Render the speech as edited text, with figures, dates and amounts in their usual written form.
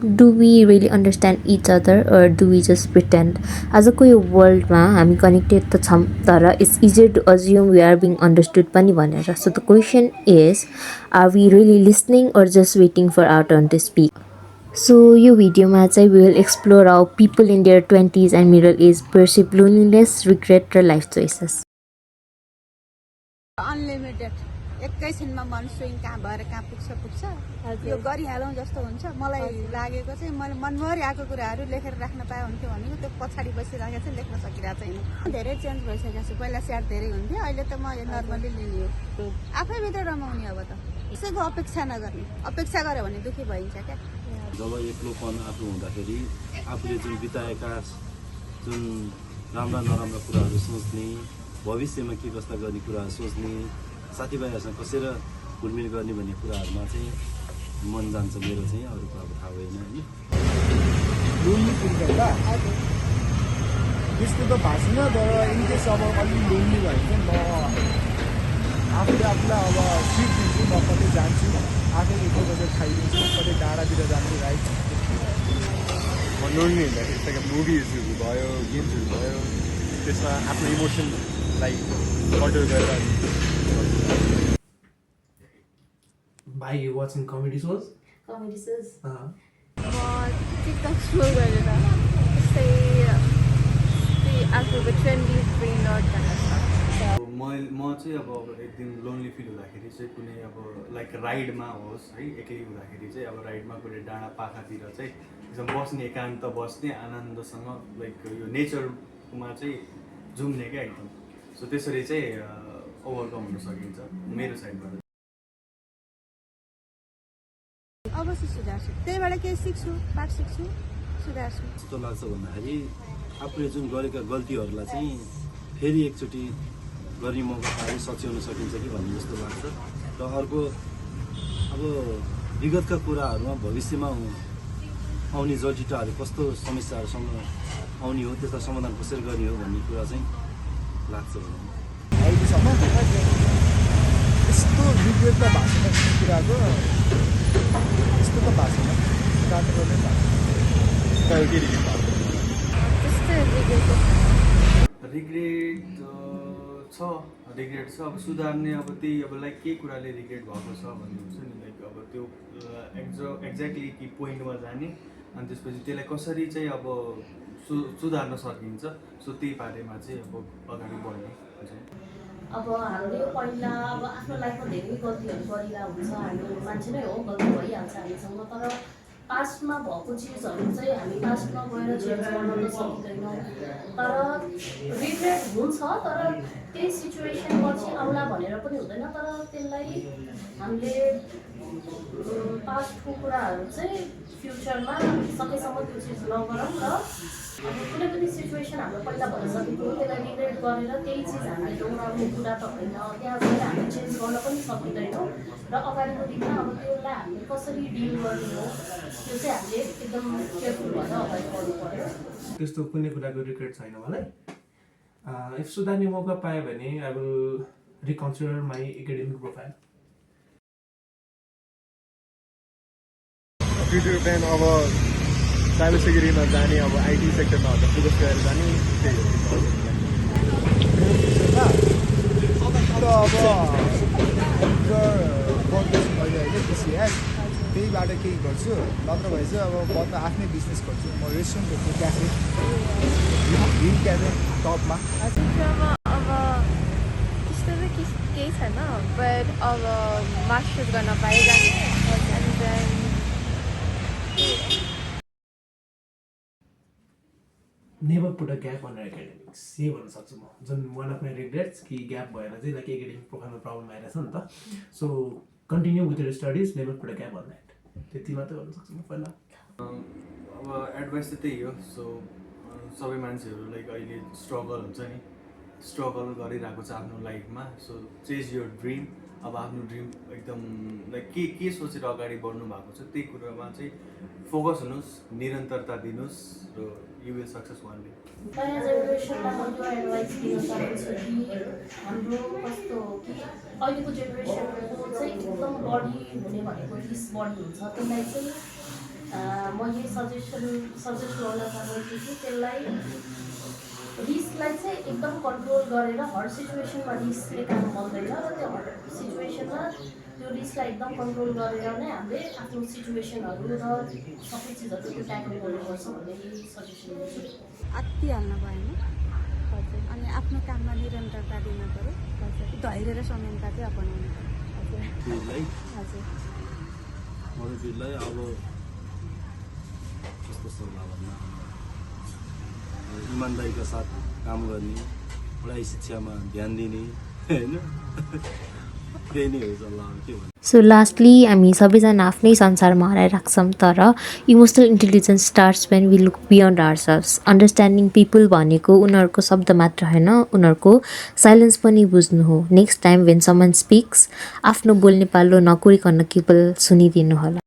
do we really understand each other or do we just pretend? आजको यो वर्ल्डमा हामी कनेक्टेड त छौँ तर it's easier to assume we are being understood पनि भनेर. So the question is are we really listening or just waiting for our turn to speak? So यो भिडियोमा चाहिँ we will explore how people in their 20s and middle age perceive loneliness, regret र life choices. Unlimited एकैछिनमा मन swing कहाँ भएर कहाँ पुग्छ यो गरिहालौँ जस्तो हुन्छ. मलाई लागेको चाहिँ मैले मनभरि आएको कुराहरू लेखेर राख्न पाए हुन्थ्यो भनेको त्यो पछाडि बसिरहेको चाहिँ लेख्न सकिरहेको छैन. धेरै चेन्ज भइसकेको छु. पहिला स्याड धेरै हुन्थ्यो, अहिले त म नर्मली लिने हो. आफैभित्र रमाउने अब त. कसैको अपेक्षा नगर्ने. अपेक्षा गर्यो भने दुःखी भइन्छ क्या. जब एक्लोपन आफू हुँदाखेरि आफूले जुन बिताएका जुन राम्रा नराम्रा कुराहरू सोच्ने, भविष्यमा के कस्ता गर्ने कुराहरू सोच्ने, साथीभाइहरूसँग कसरी घुलमिल गर्ने भन्ने कुराहरूमा चाहिँ मन जान्छ मेरो चाहिँ. अरूको अब थाहा भएन होइन. लोन्ली फिल गर्दा त्यस्तो त भएको छैन, तर इनकेस अब अलिक लोन्ली भयो भने चाहिँ म आफूले आफूलाई अब ट्रिट दिन्छु. म कतै जान्छु, आफै एक्लो बसेर खाइदिन्छु, कतै डाँडातिर जान्छु. राइट, लोन्ली हुँदाखेरि त्यही मुभिजहरू भयो, गेम्सहरू भयो, त्यसमा आफ्नो इमोसनलाई कन्ट्रोल गरेर. By you watching comedy shows? Comedy shows? TikTok scroll गरेर त्यस्तै आफूको trendy brain out kind of stuff. म चाहिँ अब एक दिन लोन्ली फिल हुँदाखेरि चाहिँ कुनै अब लाइक राइडमा होस् है, एक्लै हुँदाखेरि चाहिँ अब राइडमा कुनै डाँडा पाखातिर चाहिँ एकदम बस्ने, एकान्त बस्ने, आनन्दसँग लाइक यो नेचरमा चाहिँ झुम्ने क्या एकदम. सो त्यसरी चाहिँ ओभरकम हुन सकिन्छ मेरो साइडबाट. अवश्य सुधार्छु. त्यहीबाट केही सिक्छु, पाठ सिक्छु, सुधार्छु. कस्तो लाग्छ भन्दाखेरि आफूले जुन गरेका गल्तीहरूलाई चाहिँ फेरि एकचोटि गर्ने मौका पाए सच्याउन सकिन्छ कि भन्ने जस्तो लाग्छ. र अर्को अब विगतका कुराहरूमा भविष्यमा आउने जटिलताहरू कस्तो समस्याहरूसँग आउने हो, त्यसलाई समाधान कसरी गर्ने हो भन्ने कुरा चाहिँ लाग्छ. अहिलेसम्म यस्तो रिग्रेट त भएको छैन कुराको. यस्तो त भएको छैन, जानु पर्ने भएको रिग्रेट छ. अब सुधार्ने अब त्यही अब लाइक केही कुराले रिग्रेट भएको छ भन्ने हुन्छ नि. लाइक अब त्यो एक्ज्याक्टली कि पोइन्टमा जाने अनि त्यसपछि त्यसलाई कसरी चाहिँ अब सुधार्न सकिन्छ. सो त्यही बारेमा चाहिँ अब अगाडि बढ्ने हुन्छ. अब हामीले यो पहिला अब आफ्नो लाइफमा धेरै गल्तीहरू गरिरहेको हुन्छ. हामी मान्छे नै हो, गल्ती भइहाल्छ हामीसँग. तर पास्टमा भएको चिजहरू चाहिँ हामी पास्टमा गएर चेन्ज गर्न त सकिँदैनौँ. तर रिग्रेट हुन्छ, तर त्यही सिचुएसन पछि आउला भनेर पनि हुँदैन. तर त्यसलाई हामीले पास्टको कुराहरू चाहिँ फ्युचरमा सकेसम्म त्यो चिज नगरौँ. र अब कुनै पनि सिचुएसन हाम्रो पहिला भइसकेको त्यसलाई रिग्रेट गरेर त्यही चिज हामीले दोहोऱ्याउने कुरा त होइन. त्यहाँ गएर हामीले चेन्ज गर्न पनि सकिँदैनौँ. र अगाडिको दिनमा अब त्यसलाई हामीले कसरी डिल गर्ने हो त्यो चाहिँ हामीले एकदम केयरफुल भएर अगाडि बढ्नु पर्यो. त्यस्तो कुनै कुराको रिग्रेट छैन मलाई. इफ सुधार्ने मौका पाएँ भने I will reconsider my academic profile. Future plan अब साइबर सेक्युरिटीमा जाने, अब आइटी सेक्टरमा फोकस गरेर जाने, त्यही हो. तर अब गर्दैछु मैले होइन पिसिआर, त्यहीबाट केही गर्छु. नत्र भए चाहिँ अब म त आफ्नै बिजनेस गर्छु. म रेस्टुरेन्ट खोज्छु, क्याफे, हिल क्याफे टपमा. फ्युचरमा अब त्यस्तो चाहिँ केही छैन, बट अब मास्टर्स गर्न पाएँ जाने. And then never put a gap on academics, यही भन्न सक्छु म. जुन वान अफ माई रिग्रेट्स कि ग्याप भएर चाहिँ लाइक एकाडेमिक प्रोफाइलमा प्रब्लम आइरहेछ नि त. So continue with your studies, never put a gap on that. त्यति मात्रै भन्न सक्छु म पहिला. अब एडभाइस चाहिँ त्यही हो. सो सबै मान्छेहरू लाइक अहिले स्ट्रगल हुन्छ नि, स्ट्रगल गरिरहेको छ आफ्नो लाइफमा. So chase your dream. अब आफ्नो ड्रिम एकदम लाइक के सोचेर अगाडि बढ्नु भएको छ त्यही कुरामा चाहिँ फोकस हुनुहोस्, निरन्तरता दिनुहोस् र you will success one day. नयाँ जेनेरेसनलाई म यो एडभाइस दिन चाहन्छु कि हाम्रो कस्तो हो कि अहिलेको जेनेरेसनको चाहिँ एकदम बढी हुने भनेको रिस बढी हुन्छ. त्यसलाई चाहिँ म यही सजेस्ट गर्न चाहन्छु कि त्यसलाई रिसलाई चाहिँ एकदम कन्ट्रोल गरेर हर सिचुएसनमा रिसले काम गर्दैन र त्यो हर सिचुएसनमा त्यो रिसलाई एकदम कन्ट्रोल गरेर नै हामीले आफ्नो सिचुएसनहरू र सबै चिजहरू ट्याकल गर्नुपर्छ भन्ने यही सजेसन दिन्छु। अति हाल्न भएन अनि आफ्नो काममा निरन्तरता दिनु पऱ्यो धैर्य र संयमता चाहिँ अपनाउनु पऱ्यो। मधुवीरलाई अब कस्तो सल्लाह भन्दा इमान्दारीका साथ काम गर्ने, पढाइ शिक्षामा ध्यान दिने होइन त्यही नै हो सल्लाह के भन्नु। सो लास्टली हामी सबैजना आफ्नै संसारमा हराइरहेको छौँ तर emotional intelligence starts when we look beyond ourselves. Understanding people भनेको उनीहरूको शब्द मात्र होइन, उनीहरूको साइलेन्स पनि बुझ्नु हो। Next time when someone speaks आफ्नो बोल्ने पालो नकोरिकन केवल सुनिदिनु होला।